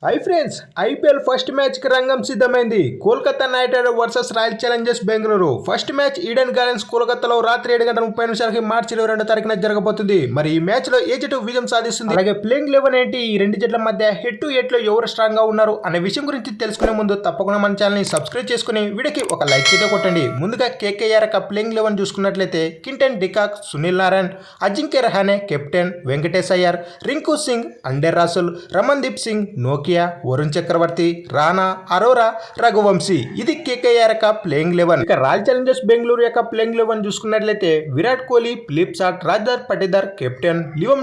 High friends, IPL first match కి రంగం సిద్ధమైంది. Kolkata Knight Rider versus Royal Challengers Bengaluru. First match Eden Gardens కోల్కతాలో రాత్రి 7:30 మార్చి 22వ తారీఖున జరగబోతుంది. మరి ఈ మ్యాచ్ లో ఏ జట్టు విజయం సాధిస్తుంది, అలాగే ప్లేయింగ్ 11 ఏంటి, ఈ రెండు జట్ల మధ్య హెడ్ టు హెడ్ లో ఎవరు స్ట్రాంగ్ గా ఉన్నారు అనే విషయం గురించి తెలుసుకునే ముందు తప్పకుండా మన ఛానల్ ని సబ్స్క్రైబ్ చేసుకుని వీడియోకి ఒక లైక్ అయితే కొట్టండి. ముందుగా కేకేఆర్ ప్లేయింగ్ 11 చూసుకున్నట్లయితే Quinton de Kock, Sunil Narine, Ajinkya Rahane captain, Venkatesh Iyer, Rinku Singh, Andre Russell, Ramandeep Singh, నోకియా, వరుణ్ చక్రవర్తి, రాణా, అరోరా, రఘువంశీ. ఇది కేకేఆర్ యొక్క ప్లేయింగ్ 11. ఇక రాయల్ ఛాలెంజర్స్ బెంగళూరు యొక్క ప్లేయింగ్ 11 చూసుకున్నట్లయితే Virat Kohli, Philip Salt, Rajat Patidar captain,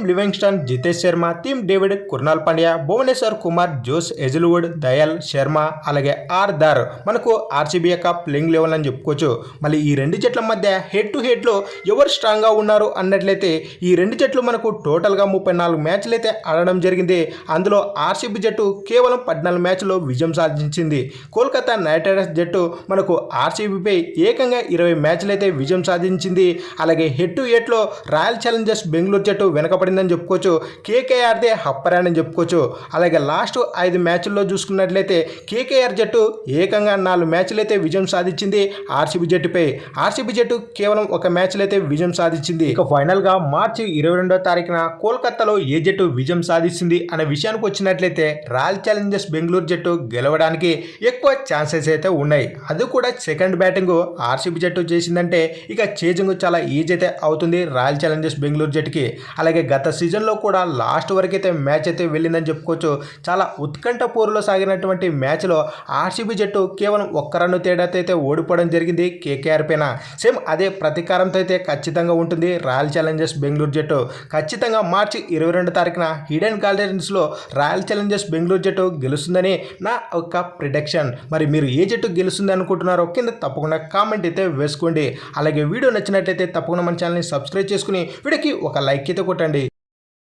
Livingstone, Jitesh Sharma, Tim David, Krunal Pandya, Bhuvneshwar Kumar, Josh Hazlewood, Dayal Sharma, అలాగే ఆర్దార్. మనకు ఆర్సీబీ యొక్క ప్లేయింగ్ 11 అని చెప్పుకోవచ్చు. మళ్ళీ ఈ రెండు జట్ల మధ్య హెడ్ టు హెడ్ లో ఎవరు స్ట్రాంగ్ గా ఉన్నారు అన్నట్లయితే ఈ రెండు జట్లు మనకు టోటల్ గా 34 మ్యాచ్లు అయితే ఆడడం జరిగింది. అందులో ఆర్సీబీ జట్టు కేవలం 14 మ్యాచ్లో విజయం సాధించింది. కోల్కతా నైట్ రైడర్స్ జట్టు మనకు ఆర్సీబీపై ఏకంగా 20 మ్యాచ్లు అయితే విజయం సాధించింది. అలాగే హెడ్ టు హెడ్ లో రాయల్ ఛాలెంజర్స్ బెంగళూరు జట్టు వెనకబడిందని చెప్పుకోవచ్చు. కేకేఆర్దే హప్పర్ అని చెప్పుకోవచ్చు. అలాగే లాస్ట్ 5 మ్యాచ్ల్లో చూసుకున్నట్లయితే కేకేఆర్ జట్టు ఏకంగా 4 మ్యాచ్లు అయితే విజయం సాధించింది ఆర్సీబీ జట్టుపై. ఆర్సీబీ జట్టు కేవలం 1 మ్యాచ్లో అయితే విజయం సాధించింది. ఇక ఫైనల్ గా మార్చి 22వ తారీఖున కోల్కతాలో ఏ జట్టు విజయం సాధిస్తుంది అనే విషయానికి వచ్చినట్లయితే రాయల్ ఛాలెంజర్స్ బెంగళూరు జట్టు గెలవడానికి ఎక్కువ ఛాన్సెస్ అయితే ఉన్నాయి. అది కూడా సెకండ్ బ్యాటింగ్ ఆర్సీబీ జట్టు చేసిందంటే ఇక చేజింగ్ చాలా ఈజీ అయితే అవుతుంది రాయల్ ఛాలెంజర్స్ బెంగళూరు జట్టుకి. అలాగే గత సీజన్లో కూడా లాస్ట్ వరకు అయితే మ్యాచ్ అయితే వెళ్ళిందని చెప్పుకోవచ్చు. చాలా ఉత్కంఠ పోరులో సాగినటువంటి మ్యాచ్లో ఆర్సీబీ జట్టు కేవలం 1 రన్ను తేడాతో అయితే ఓడిపోవడం జరిగింది కేకేఆర్ పైన. సేమ్ అదే ప్రతీకారంతో అయితే ఖచ్చితంగా ఉంటుంది రాయల్ ఛాలెంజర్స్ బెంగళూరు జట్టు. ఖచ్చితంగా మార్చి 22వ తారీఖున ఈడెన్ గార్డెన్స్లో రాయల్ ఛాలెంజర్స్ బెంగళూరు జట్టు గెలుస్తుందని నా ఒక ప్రిడిక్షన్. మరి మీరు ఏ జట్టు గెలుస్తుంది అనుకుంటున్నారో కింద తప్పకుండా కామెంట్ అయితే వేసుకోండి. అలాగే వీడియో నచ్చినట్లయితే తప్పకుండా మన ఛానల్ని సబ్స్క్రైబ్ చేసుకుని వీడియోకి ఒక లైక్ అయితే కొట్టండి.